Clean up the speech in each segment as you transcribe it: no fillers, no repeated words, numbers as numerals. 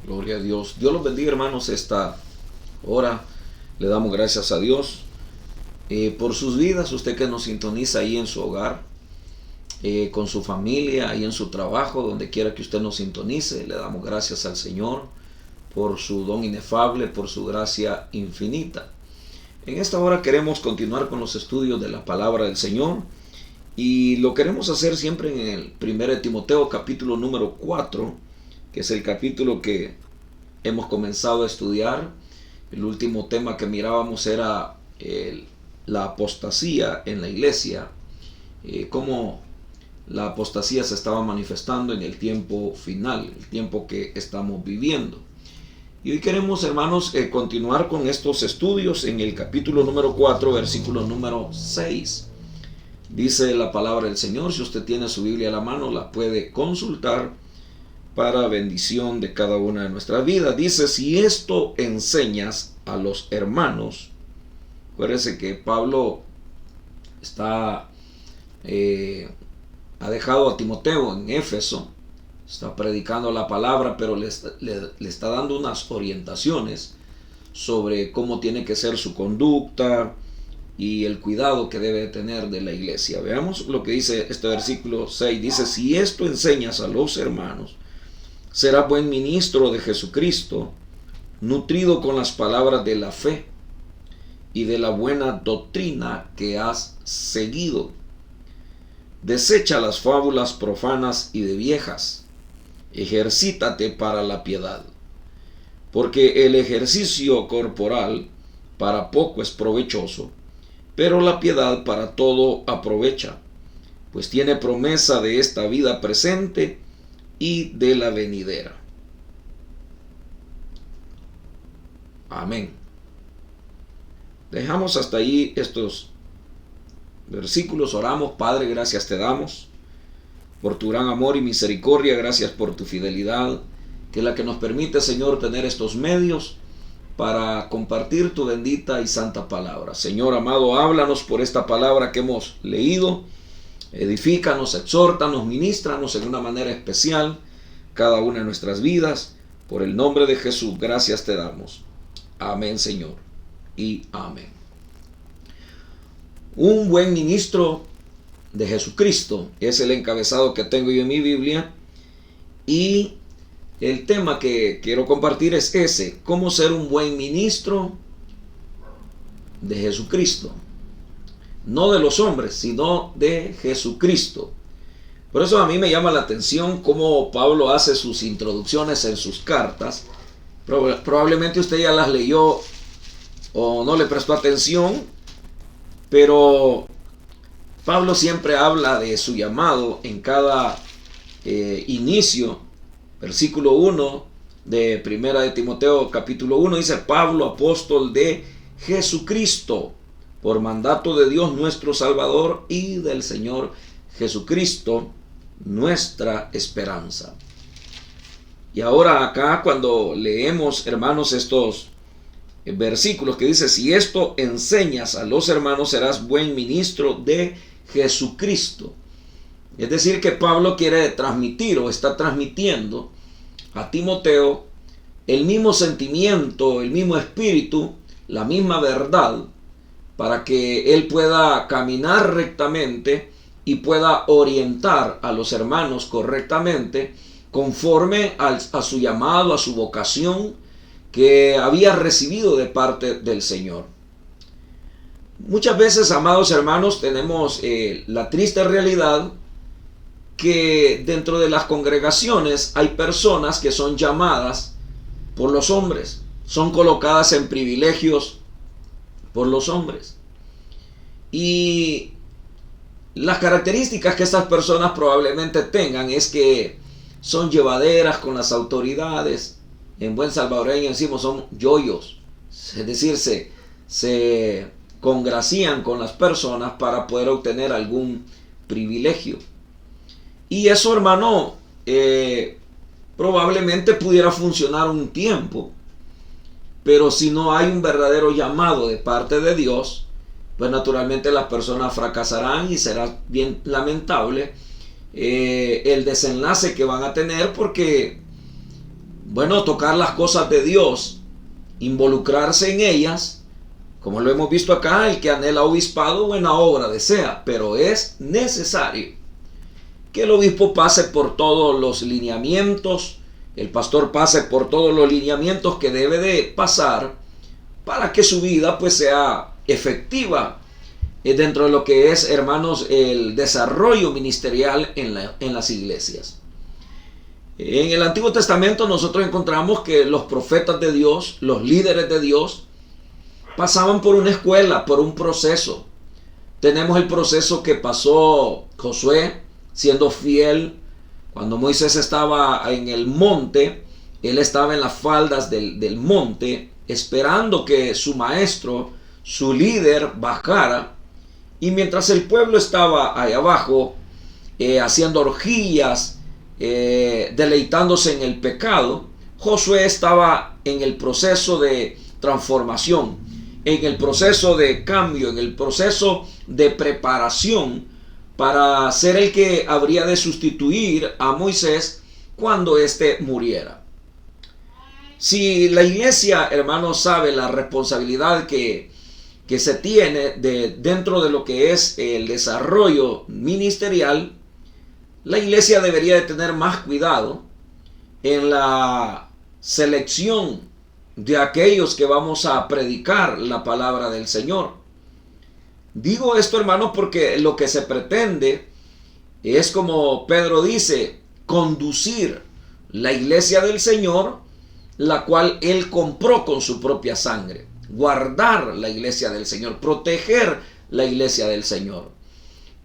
Gloria a Dios. Dios los bendiga, hermanos, esta hora. Le damos gracias a Dios por sus vidas. Usted que nos sintoniza ahí en su hogar, con su familia, ahí en su trabajo, donde quiera que usted nos sintonice. Le damos gracias al Señor por su don inefable, por su gracia infinita. En esta hora queremos continuar con los estudios de la palabra del Señor. Y lo queremos hacer siempre en el 1 Timoteo capítulo número 4, que es el capítulo que hemos comenzado a estudiar. El último tema que mirábamos era la apostasía en la iglesia, cómo la apostasía se estaba manifestando en el tiempo final, el tiempo que estamos viviendo. Y hoy queremos, hermanos, continuar con estos estudios en el capítulo número 4, versículo número 6. Dice la palabra del Señor. Si usted tiene su Biblia a la mano, la puede consultar para bendición de cada una de nuestras vidas. Dice: si esto enseñas a los hermanos. Acuérdense que Pablo ha dejado a Timoteo en Éfeso, está predicando la palabra, pero le está dando unas orientaciones sobre cómo tiene que ser su conducta y el cuidado que debe tener de la iglesia. Veamos lo que dice este versículo 6. Dice: si esto enseñas a los hermanos, serás buen ministro de Jesucristo, nutrido con las palabras de la fe y de la buena doctrina que has seguido. Desecha las fábulas profanas y de viejas, ejercítate para la piedad, porque el ejercicio corporal para poco es provechoso, pero la piedad para todo aprovecha, pues tiene promesa de esta vida presente y de la venidera. Amén. Dejamos hasta ahí estos versículos. Oramos. Padre, gracias te damos por tu gran amor y misericordia. Gracias por tu fidelidad, que es la que nos permite, Señor, tener estos medios para compartir tu bendita y santa palabra. Señor amado, háblanos por esta palabra que hemos leído. Edifícanos, exhórtanos, ministranos en una manera especial cada una de nuestras vidas. Por el nombre de Jesús, gracias te damos. Amén, Señor, y amén. Un buen ministro de Jesucristo es el encabezado que tengo yo en mi Biblia, y el tema que quiero compartir es ese: cómo ser un buen ministro de Jesucristo. No de los hombres, sino de Jesucristo. Por eso a mí me llama la atención cómo Pablo hace sus introducciones en sus cartas. Probablemente usted ya las leyó o no le prestó atención, pero Pablo siempre habla de su llamado en cada inicio. Versículo 1 de 1 de Timoteo capítulo 1 dice: Pablo, apóstol de Jesucristo, por mandato de Dios nuestro Salvador y del Señor Jesucristo, nuestra esperanza. Y ahora acá, cuando leemos, hermanos, estos versículos que dice: si esto enseñas a los hermanos, serás buen ministro de Jesucristo. Es decir, que Pablo quiere transmitir o está transmitiendo a Timoteo el mismo sentimiento, el mismo espíritu, la misma verdad, para que él pueda caminar rectamente y pueda orientar a los hermanos correctamente, conforme a su llamado, a su vocación que había recibido de parte del Señor. Muchas veces, amados hermanos, tenemos la triste realidad que dentro de las congregaciones hay personas que son llamadas por los hombres, son colocadas en privilegios por los hombres. Y las características que estas personas probablemente tengan es que son llevaderas con las autoridades. En buen salvadoreño decimos son yoyos, es decir, se congracian con las personas para poder obtener algún privilegio. Y eso, hermano, probablemente pudiera funcionar un tiempo, pero si no hay un verdadero llamado de parte de Dios, pues naturalmente las personas fracasarán y será bien lamentable el desenlace que van a tener, porque bueno, tocar las cosas de Dios, involucrarse en ellas, como lo hemos visto acá, el que anhela obispado, buena obra desea, pero es necesario que el obispo pase por todos los lineamientos, el pastor pase por todos los lineamientos que debe de pasar para que su vida pues sea efectiva dentro de lo que es, hermanos, el desarrollo ministerial en las iglesias. En el Antiguo Testamento nosotros encontramos que los profetas de Dios, los líderes de Dios, pasaban por una escuela, por un proceso. Tenemos el proceso que pasó Josué, siendo fiel. Cuando Moisés estaba en el monte, él estaba en las faldas del monte, esperando que su maestro, su líder, bajara. Y mientras el pueblo estaba ahí abajo, haciendo orgías, deleitándose en el pecado, Josué estaba en el proceso de transformación, en el proceso de cambio, en el proceso de preparación para ser el que habría de sustituir a Moisés cuando éste muriera. Si la iglesia, hermanos, sabe la responsabilidad que se tiene dentro de lo que es el desarrollo ministerial, la iglesia debería de tener más cuidado en la selección de aquellos que vamos a predicar la palabra del Señor. Digo esto, hermanos, porque lo que se pretende es, como Pedro dice, conducir la iglesia del Señor, la cual Él compró con su propia sangre. Guardar la iglesia del Señor, proteger la iglesia del Señor.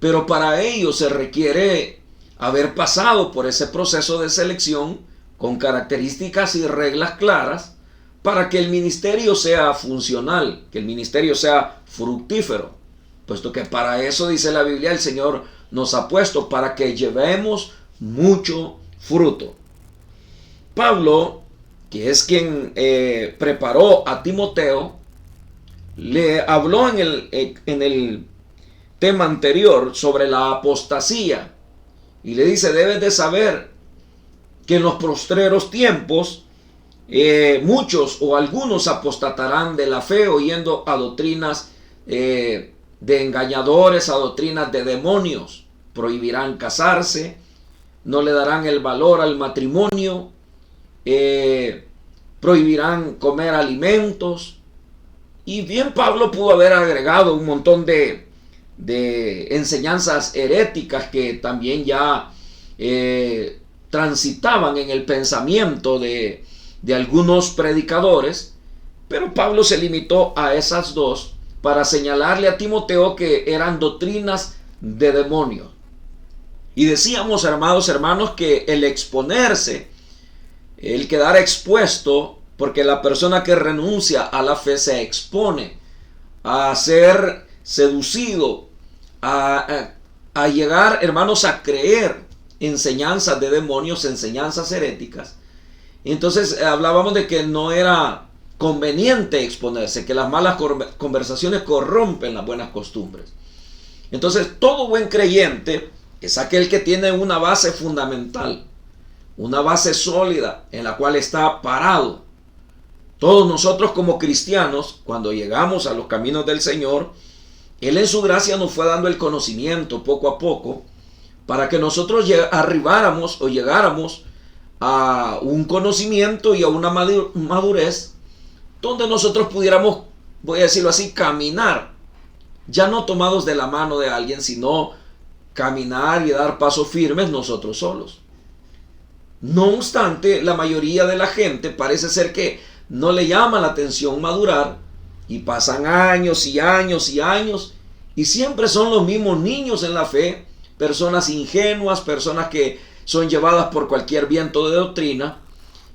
Pero para ello se requiere haber pasado por ese proceso de selección con características y reglas claras para que el ministerio sea funcional, que el ministerio sea fructífero, puesto que para eso, dice la Biblia, el Señor nos ha puesto, para que llevemos mucho fruto. Pablo, que es quien preparó a Timoteo, le habló en el tema anterior sobre la apostasía. Y le dice, debes de saber que en los postreros tiempos muchos o algunos apostatarán de la fe, oyendo a doctrinas de engañadores, a doctrinas de demonios. Prohibirán casarse, no le darán el valor al matrimonio, prohibirán comer alimentos. Y bien, Pablo pudo haber agregado un montón de enseñanzas heréticas que también ya transitaban en el pensamiento de algunos predicadores, pero Pablo se limitó a esas dos para señalarle a Timoteo que eran doctrinas de demonios. Y decíamos, hermanos, que el exponerse, el quedar expuesto, porque la persona que renuncia a la fe se expone a ser seducido, a llegar, hermanos, a creer enseñanzas de demonios, enseñanzas heréticas. Entonces hablábamos de que no era conveniente exponerse, que las malas conversaciones corrompen las buenas costumbres. Entonces todo buen creyente es aquel que tiene una base fundamental, una base sólida en la cual está parado. Todos nosotros como cristianos, cuando llegamos a los caminos del Señor, Él en su gracia nos fue dando el conocimiento poco a poco para que nosotros arribáramos o llegáramos a un conocimiento y a una madurez donde nosotros pudiéramos, voy a decirlo así, caminar, ya no tomados de la mano de alguien, sino caminar y dar pasos firmes nosotros solos. No obstante, la mayoría de la gente parece ser que no le llama la atención madurar, y pasan años y años y años, y siempre son los mismos niños en la fe, personas ingenuas, personas que son llevadas por cualquier viento de doctrina.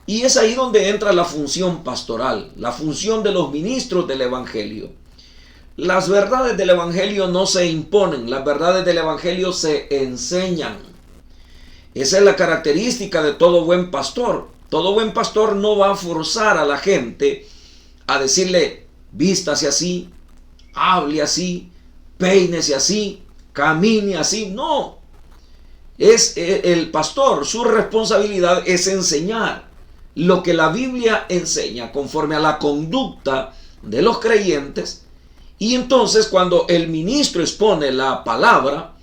Y es ahí donde entra la función pastoral, la función de los ministros del Evangelio. Las verdades del Evangelio no se imponen, las verdades del Evangelio se enseñan. Esa es la característica de todo buen pastor. Todo buen pastor no va a forzar a la gente a decirle, vístase así, hable así, peínese así, camine así. No. Es el pastor, su responsabilidad es enseñar. lo que la Biblia enseña conforme a la conducta de los creyentes. Y entonces cuando el ministro expone la palabra,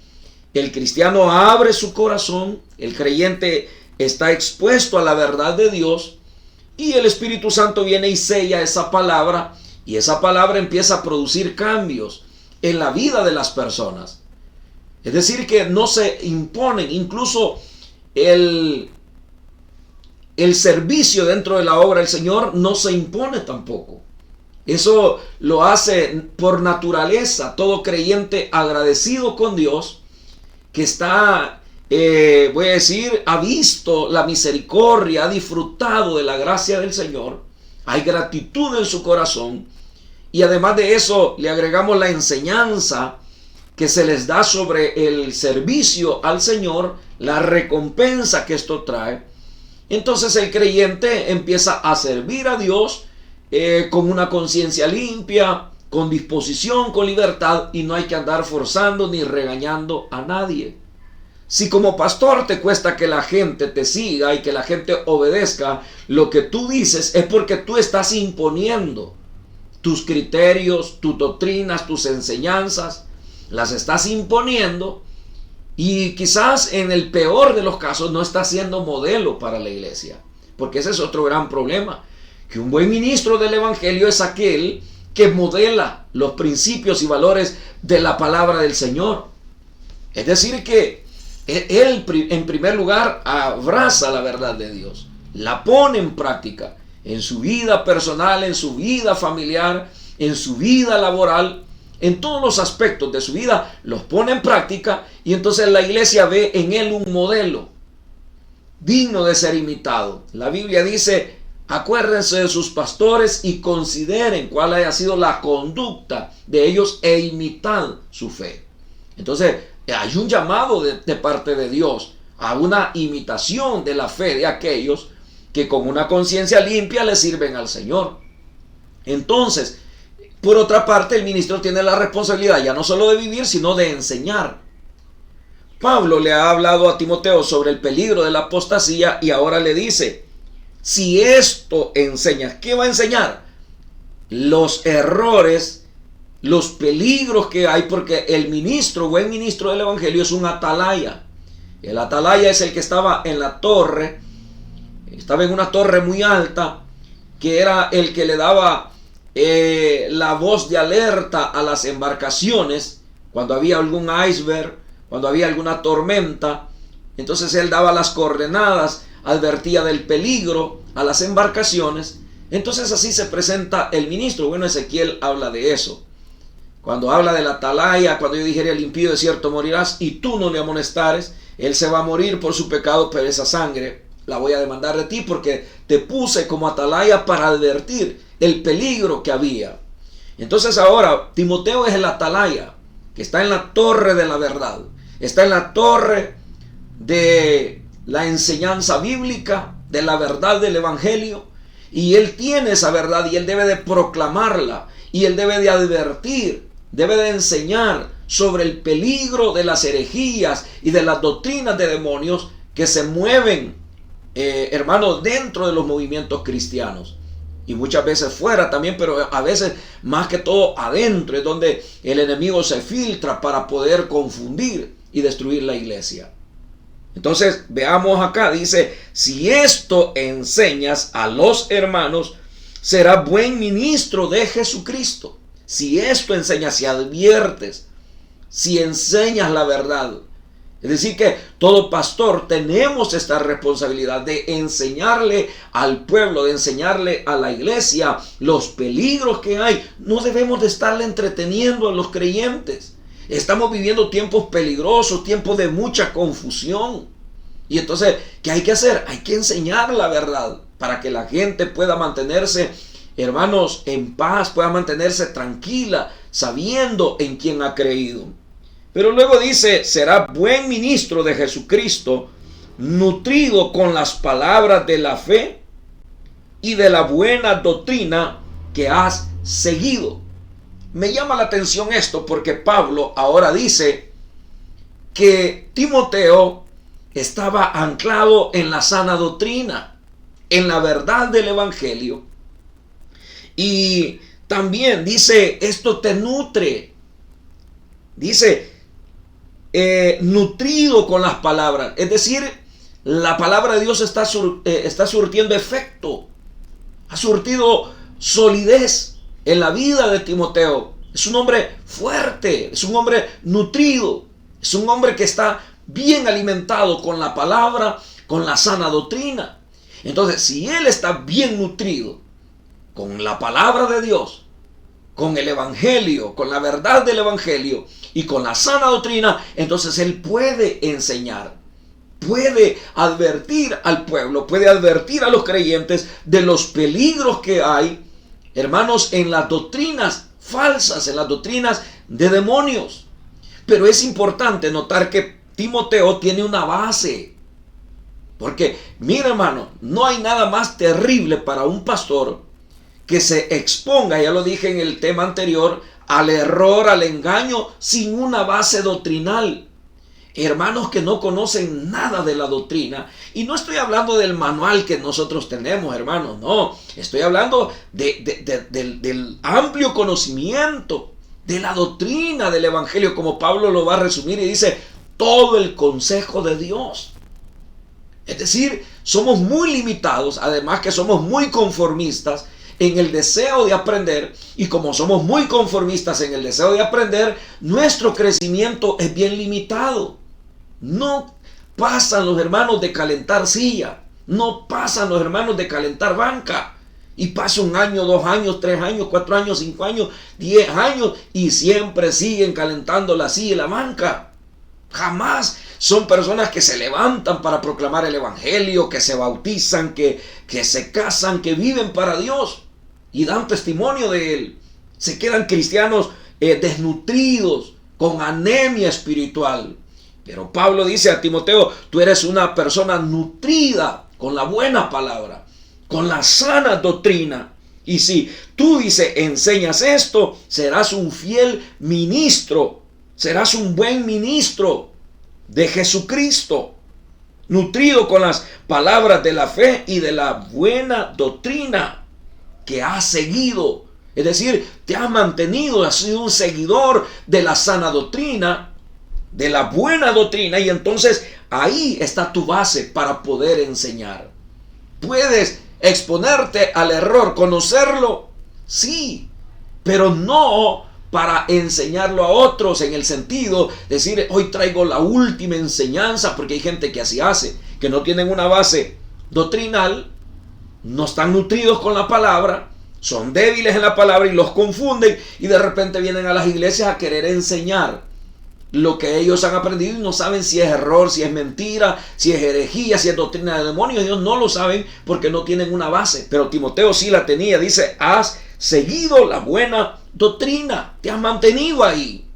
el cristiano abre su corazón, el creyente está expuesto a la verdad de Dios y el Espíritu Santo viene y sella esa palabra, y esa palabra empieza a producir cambios en la vida de las personas. Es decir, que no se imponen, incluso el servicio dentro de la obra del Señor no se impone tampoco. Eso lo hace por naturaleza todo creyente agradecido con Dios, que está, voy a decir, ha visto la misericordia, ha disfrutado de la gracia del Señor, hay gratitud en su corazón, y además de eso le agregamos la enseñanza que se les da sobre el servicio al Señor, la recompensa que esto trae. Entonces el creyente empieza a servir a Dios con una conciencia limpia, con disposición, con libertad, y no hay que andar forzando ni regañando a nadie. Si como pastor te cuesta que la gente te siga y que la gente obedezca lo que tú dices, es porque tú estás imponiendo tus criterios, tus doctrinas, tus enseñanzas, las estás imponiendo, y quizás en el peor de los casos no estás siendo modelo para la iglesia, porque ese es otro gran problema, que un buen ministro del evangelio es aquel que modela los principios y valores de la palabra del Señor. Es decir, que él en primer lugar abraza la verdad de Dios, la pone en práctica en su vida personal, en su vida familiar, en su vida laboral, en todos los aspectos de su vida los pone en práctica, y entonces la iglesia ve en él un modelo digno de ser imitado. La Biblia dice: acuérdense de sus pastores y consideren cuál haya sido la conducta de ellos e imitad su fe. Entonces hay un llamado de parte de Dios a una imitación de la fe de aquellos que con una conciencia limpia le sirven al Señor. Entonces, por otra parte, el ministro tiene la responsabilidad ya no solo de vivir, sino de enseñar. Pablo le ha hablado a Timoteo sobre el peligro de la apostasía, y ahora le dice: si esto enseñas, ¿qué va a enseñar? Los errores, los peligros que hay, porque el ministro, buen ministro del evangelio, es un atalaya. El atalaya es el que estaba en la torre, estaba en una torre muy alta, que era el que le daba la voz de alerta a las embarcaciones cuando había algún iceberg, cuando había alguna tormenta. Entonces él daba las coordenadas, advertía del peligro a las embarcaciones. Entonces así se presenta el ministro. Bueno, Ezequiel habla de eso. Cuando habla de la atalaya, cuando yo dijere al impío: de cierto morirás, y tú no le amonestares, él se va a morir por su pecado, pero esa sangre la voy a demandar de ti, porque te puse como atalaya para advertir el peligro que había. Entonces ahora Timoteo es el atalaya, que está en la torre de la verdad, está en la torre de la enseñanza bíblica, de la verdad del evangelio, y él tiene esa verdad y él debe de proclamarla, y él debe de advertir, debe de enseñar sobre el peligro de las herejías y de las doctrinas de demonios que se mueven, hermanos, dentro de los movimientos cristianos, y muchas veces fuera también, pero a veces más que todo adentro es donde el enemigo se filtra para poder confundir y destruir la iglesia. Entonces veamos acá, dice: si esto enseñas a los hermanos, será buen ministro de Jesucristo. Si esto enseñas, si adviertes, si enseñas la verdad. Es decir, que todo pastor tenemos esta responsabilidad de enseñarle al pueblo, de enseñarle a la iglesia los peligros que hay. No debemos de estarle entreteniendo a los creyentes. Estamos viviendo tiempos peligrosos, tiempos de mucha confusión. Y entonces, ¿qué hay que hacer? Hay que enseñar la verdad para que la gente pueda mantenerse, hermanos, en paz, pueda mantenerse tranquila, sabiendo en quién ha creído. Pero luego dice: será buen ministro de Jesucristo, nutrido con las palabras de la fe y de la buena doctrina que has seguido. Me llama la atención esto, porque Pablo ahora dice que Timoteo estaba anclado en la sana doctrina. en la verdad del Evangelio. Y también dice, esto te nutre. Dice, nutrido con las palabras. Es decir, la palabra de Dios está surtiendo efecto. Ha surtido solidez en la vida de Timoteo. Es un hombre fuerte, es un hombre nutrido, es un hombre que está bien alimentado con la palabra, con la sana doctrina. Entonces, si él está bien nutrido con la palabra de Dios, con el Evangelio, con la verdad del Evangelio y con la sana doctrina, entonces él puede enseñar, puede advertir al pueblo, puede advertir a los creyentes de los peligros que hay, hermanos, en las doctrinas falsas, en las doctrinas de demonios. Pero es importante notar que Timoteo tiene una base. Porque, mira, hermano, no hay nada más terrible para un pastor que se exponga, ya lo dije en el tema anterior, al error, al engaño, sin una base doctrinal. Hermanos que no conocen nada de la doctrina. Y no estoy hablando del manual que nosotros tenemos, hermanos. No, estoy hablando del amplio conocimiento de la doctrina del Evangelio, como Pablo lo va a resumir y dice, todo el consejo de Dios. Es decir, somos muy limitados, además que somos muy conformistas en el deseo de aprender, y como somos muy conformistas en el deseo de aprender, nuestro crecimiento es bien limitado. No pasan los hermanos de calentar silla, no pasan los hermanos de calentar banca, y pasa 1 año, 2 años, 3 años, 4 años, 5 años, 10 años, y siempre siguen calentando la silla y la banca. Jamás son personas que se levantan para proclamar el Evangelio, que se bautizan, que se casan, que viven para Dios y dan testimonio de Él. Se quedan cristianos desnutridos, con anemia espiritual. Pero Pablo dice a Timoteo, tú eres una persona nutrida con la buena palabra, con la sana doctrina. Y si tú, dice, enseñas esto, serás un fiel ministro, serás un buen ministro de Jesucristo, nutrido con las palabras de la fe y de la buena doctrina que has seguido. Es decir, te has mantenido, has sido un seguidor de la sana doctrina, de la buena doctrina, y entonces ahí está tu base para poder enseñar. Puedes exponerte al error, conocerlo, sí, pero no para enseñarlo a otros, en el sentido de decir, hoy traigo la última enseñanza, porque hay gente que así hace, que no tienen una base doctrinal, no están nutridos con la palabra, son débiles en la palabra y los confunden, y de repente vienen a las iglesias a querer enseñar lo que ellos han aprendido y no saben si es error, si es mentira, si es herejía, si es doctrina de demonios. Ellos no lo saben porque no tienen una base, pero Timoteo sí la tenía. Dice, has seguido la buena doctrina, te has mantenido ahí,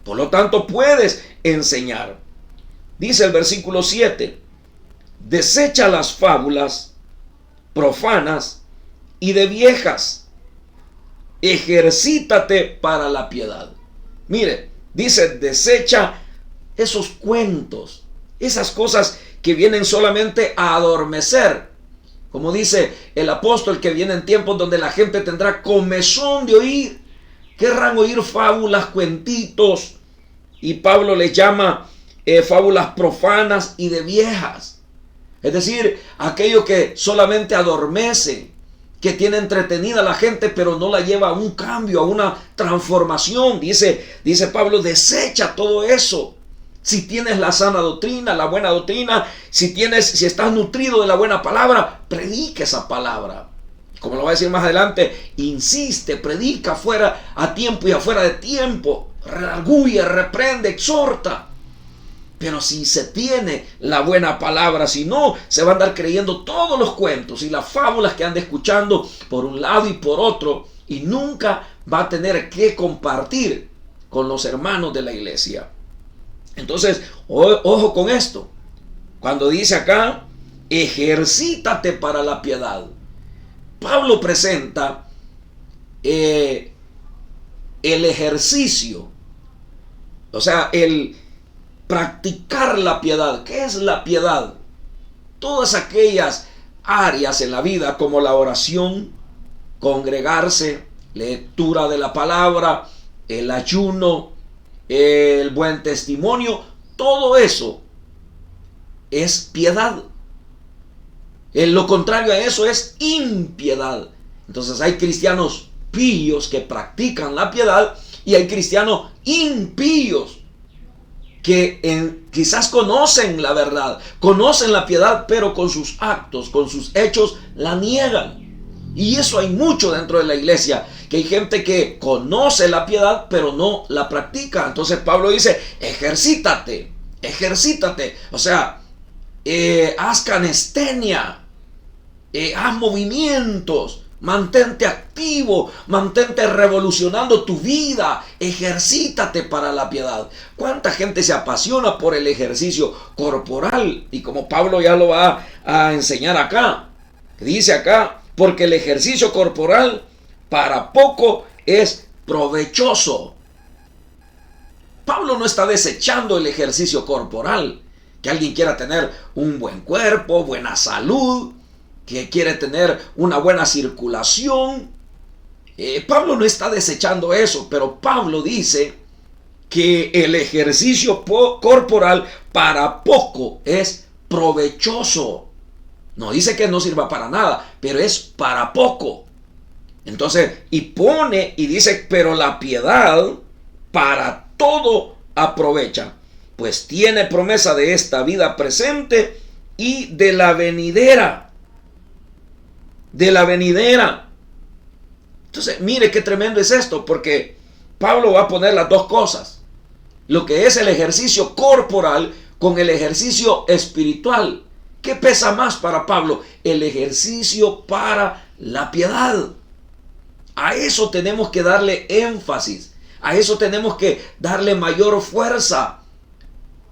por lo tanto puedes enseñar. Dice el versículo 7, desecha las fábulas profanas y de viejas, ejercítate para la piedad. Mire, dice, desecha esos cuentos, esas cosas que vienen solamente a adormecer. Como dice el apóstol, que vienen tiempos donde la gente tendrá comezón de oír. Querrán oír fábulas, cuentitos. Y Pablo les llama fábulas profanas y de viejas. Es decir, aquello que solamente adormece, que tiene entretenida a la gente, pero no la lleva a un cambio, a una transformación. Dice Pablo, desecha todo eso. Si tienes la sana doctrina, la buena doctrina, si estás nutrido de la buena palabra, predica esa palabra. Como lo va a decir más adelante, insiste, predica fuera a tiempo y afuera de tiempo, redarguye, reprende, exhorta. Pero si se tiene la buena palabra, si no, se va a andar creyendo todos los cuentos y las fábulas que anda escuchando por un lado y por otro, y nunca va a tener que compartir con los hermanos de la iglesia. Entonces, ojo con esto. Cuando dice acá, ejercítate para la piedad, Pablo presenta el ejercicio, o sea, el practicar la piedad. ¿Qué es la piedad? Todas aquellas áreas en la vida como la oración, congregarse, lectura de la palabra, el ayuno, el buen testimonio, todo eso es piedad. En lo contrario a eso es impiedad. Entonces hay cristianos píos que practican la piedad y hay cristianos impíos que quizás conocen la verdad, conocen la piedad, pero con sus actos, con sus hechos la niegan. Y eso hay mucho dentro de la iglesia, que hay gente que conoce la piedad pero no la practica. Entonces Pablo dice, ejercítate, ejercítate, o sea, haz calistenia, haz movimientos, mantente activo, mantente revolucionando tu vida, ejercítate para la piedad. ¿Cuánta gente se apasiona por el ejercicio corporal? Y como Pablo ya lo va a enseñar acá, dice acá, porque el ejercicio corporal para poco es provechoso. Pablo no está desechando el ejercicio corporal, que alguien quiera tener un buen cuerpo, buena salud, que quiere tener una buena circulación. Pablo no está desechando eso, pero Pablo dice que el ejercicio corporal para poco es provechoso. No dice que no sirva para nada, pero es para poco. Entonces, y pone y dice, pero la piedad para todo aprovecha, pues tiene promesa de esta vida presente y de la venidera. De la venidera. Entonces, mire qué tremendo es esto, porque Pablo va a poner las dos cosas. Lo que es el ejercicio corporal con el ejercicio espiritual. ¿Qué pesa más para Pablo? El ejercicio para la piedad. A eso tenemos que darle énfasis. A eso tenemos que darle mayor fuerza.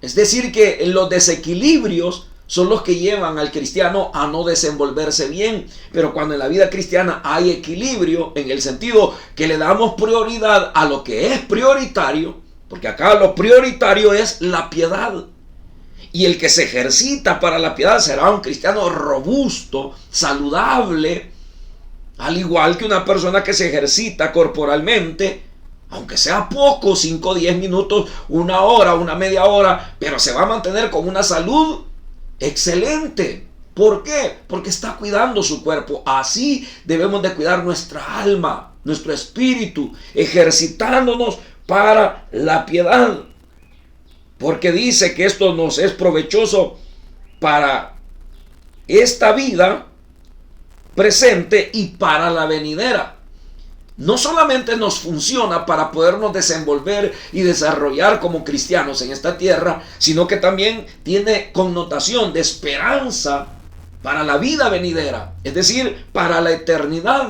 Es decir, que los desequilibrios son los que llevan al cristiano a no desenvolverse bien. Pero cuando en la vida cristiana hay equilibrio, en el sentido que le damos prioridad a lo que es prioritario, porque acá lo prioritario es la piedad. Y el que se ejercita para la piedad será un cristiano robusto, saludable, al igual que una persona que se ejercita corporalmente, aunque sea poco, 5 o 10 minutos, 1 hora, una media hora, pero se va a mantener con una salud excelente. ¿Por qué? Porque está cuidando su cuerpo. Así debemos de cuidar nuestra alma, nuestro espíritu, ejercitándonos para la piedad. Porque dice que esto nos es provechoso para esta vida presente y para la venidera. No solamente nos funciona para podernos desenvolver y desarrollar como cristianos en esta tierra, sino que también tiene connotación de esperanza para la vida venidera, es decir, para la eternidad.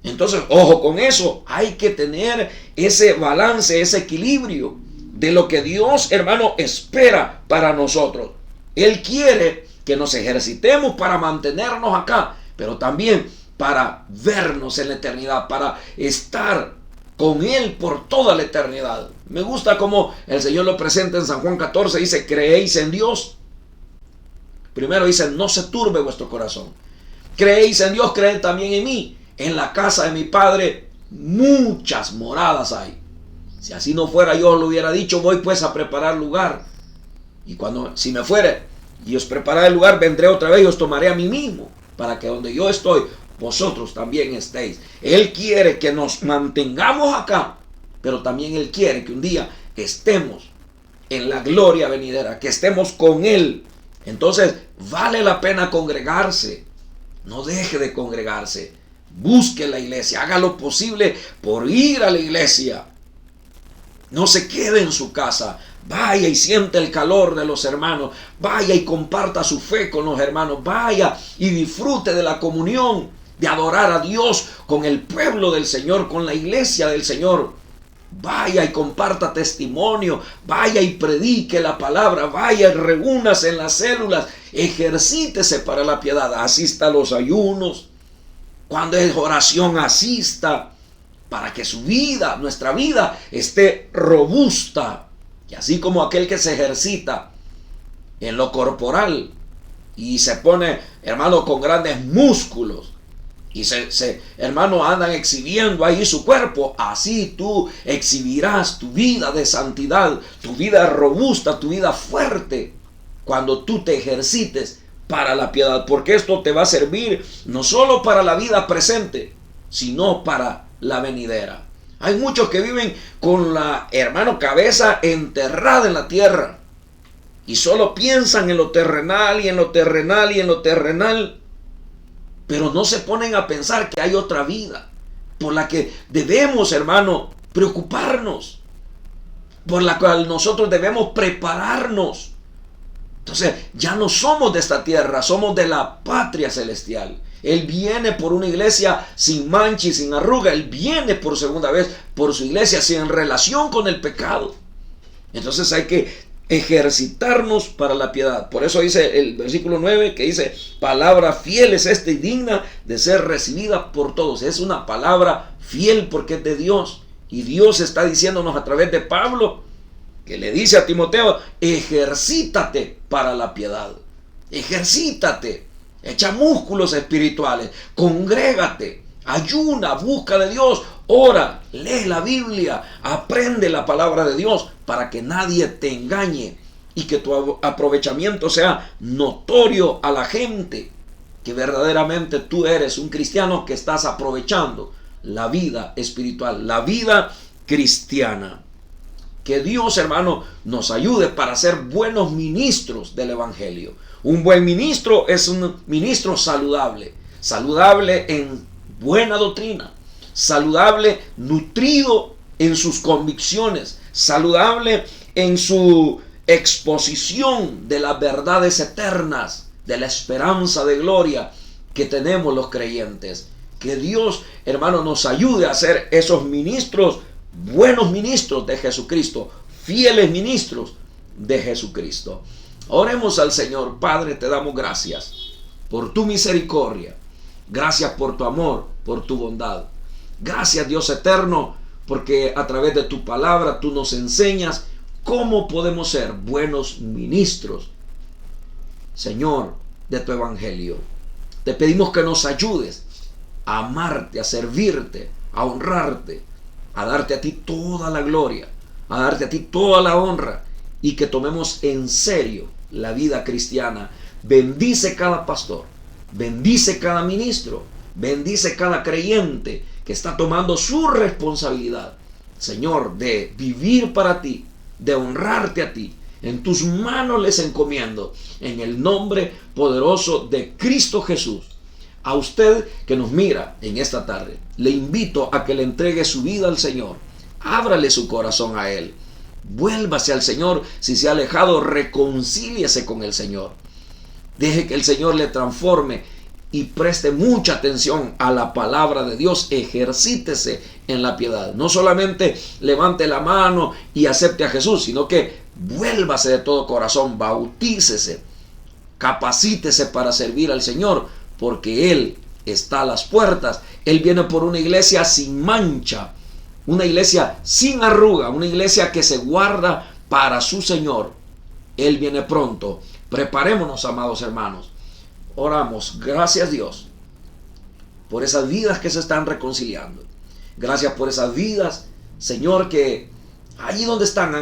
Entonces, ojo con eso, hay que tener ese balance, ese equilibrio de lo que Dios, hermano, espera para nosotros. Él quiere que nos ejercitemos para mantenernos acá, pero también para vernos en la eternidad, para estar con Él por toda la eternidad. Me gusta cómo el Señor lo presenta en San Juan 14, dice, creéis en Dios. Primero dice, no se turbe vuestro corazón. Creéis en Dios, creed también en mí. En la casa de mi Padre muchas moradas hay. Si así no fuera, yo os lo hubiera dicho, voy pues a preparar lugar. Y si me fuere y os prepararé el lugar, vendré otra vez y os tomaré a mí mismo, para que donde yo estoy, vosotros también estéis. Él quiere que nos mantengamos acá, pero también Él quiere que un día estemos en la gloria venidera, que estemos con Él. Entonces, vale la pena congregarse. No deje de congregarse. Busque la iglesia. Haga lo posible por ir a la iglesia. No se quede en su casa. Vaya y siente el calor de los hermanos. Vaya y comparta su fe con los hermanos. Vaya y disfrute de la comunión, de adorar a Dios con el pueblo del Señor, con la iglesia del Señor. Vaya y comparta testimonio. Vaya y predique la palabra. Vaya y reúnase en las células. Ejercítese para la piedad. Asista a los ayunos. Cuando es oración, asista, para que su vida, nuestra vida, esté robusta. Y así como aquel que se ejercita en lo corporal, y se pone, hermano, con grandes músculos. Y hermano, andan exhibiendo ahí su cuerpo. Así tú exhibirás tu vida de santidad, tu vida robusta, tu vida fuerte, cuando tú te ejercites para la piedad. Porque esto te va a servir no solo para la vida presente, sino para la venidera. Hay muchos que viven con la, hermano, cabeza enterrada en la tierra. Y solo piensan en lo terrenal y en lo terrenal y en lo terrenal. Pero no se ponen a pensar que hay otra vida por la que debemos, hermano, preocuparnos, por la cual nosotros debemos prepararnos. Entonces, ya no somos de esta tierra, somos de la patria celestial. Él viene por una iglesia sin mancha y sin arruga. Él viene por segunda vez por su iglesia sin relación con el pecado. Entonces hay que ejercitarnos para la piedad. Por eso dice el versículo 9, que dice: palabra fiel es esta y digna de ser recibida por todos. Es una palabra fiel porque es de Dios. Y Dios está diciéndonos a través de Pablo, que le dice a Timoteo: ejercítate para la piedad. Ejercítate. Echa músculos espirituales. Congrégate. Ayuna, busca de Dios, ora, lee la Biblia, aprende la palabra de Dios para que nadie te engañe y que tu aprovechamiento sea notorio a la gente, que verdaderamente tú eres un cristiano que estás aprovechando la vida espiritual, la vida cristiana. Que Dios, hermano, nos ayude para ser buenos ministros del Evangelio. Un buen ministro es un ministro saludable, saludable en buena doctrina, saludable, nutrido en sus convicciones, saludable en su exposición de las verdades eternas, de la esperanza de gloria que tenemos los creyentes. Que Dios, hermano, nos ayude a ser esos ministros, buenos ministros de Jesucristo, fieles ministros de Jesucristo. Oremos al Señor. Padre, te damos gracias por tu misericordia. Gracias por tu amor, por tu bondad. Gracias, Dios eterno, porque a través de tu palabra tú nos enseñas cómo podemos ser buenos ministros, Señor, de tu evangelio. Te pedimos que nos ayudes a amarte, a servirte, a honrarte, a darte a ti toda la gloria, a darte a ti toda la honra, y que tomemos en serio la vida cristiana. Bendice cada pastor. Bendice cada ministro, bendice cada creyente que está tomando su responsabilidad, Señor, de vivir para ti, de honrarte a ti. En tus manos les encomiendo, en el nombre poderoso de Cristo Jesús. A usted que nos mira en esta tarde, le invito a que le entregue su vida al Señor. Ábrale su corazón a Él. Vuélvase al Señor. Si se ha alejado, reconcíliese con el Señor. Deje que el Señor le transforme y preste mucha atención a la palabra de Dios. Ejercítese en la piedad. No solamente levante la mano y acepte a Jesús, sino que vuélvase de todo corazón, bautícese, capacítese para servir al Señor, porque Él está a las puertas. Él viene por una iglesia sin mancha, una iglesia sin arruga, una iglesia que se guarda para su Señor. Él viene pronto. Preparémonos, amados hermanos. Oramos. Gracias, Dios, por esas vidas que se están reconciliando. Gracias por esas vidas, Señor, que allí donde están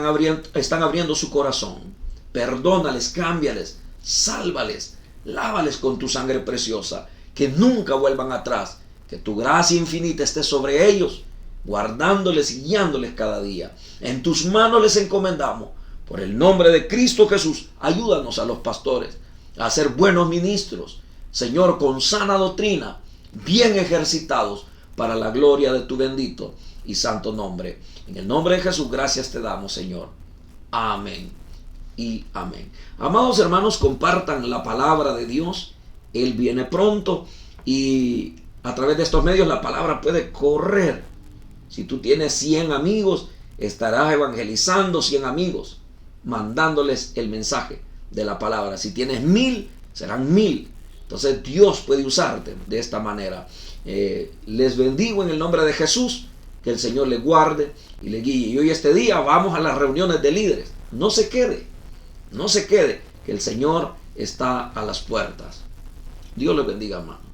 abriendo su corazón. Perdónales, cámbiales, sálvales, lávales con tu sangre preciosa. Que nunca vuelvan atrás. Que tu gracia infinita esté sobre ellos, guardándoles y guiándoles cada día. En tus manos les encomendamos. Por el nombre de Cristo Jesús, ayúdanos a los pastores a ser buenos ministros, Señor, con sana doctrina, bien ejercitados para la gloria de tu bendito y santo nombre. En el nombre de Jesús, gracias te damos, Señor. Amén y amén. Amados hermanos, compartan la palabra de Dios. Él viene pronto y a través de estos medios la palabra puede correr. Si tú tienes 100 amigos, estarás evangelizando 100 amigos, mandándoles el mensaje de la palabra. Si tienes 1000, serán 1000. Entonces Dios puede usarte de esta manera. Les bendigo en el nombre de Jesús. Que el Señor le guarde y le guíe. Y hoy este día vamos a las reuniones de líderes. No se quede. Que el Señor está a las puertas. Dios les bendiga, hermano.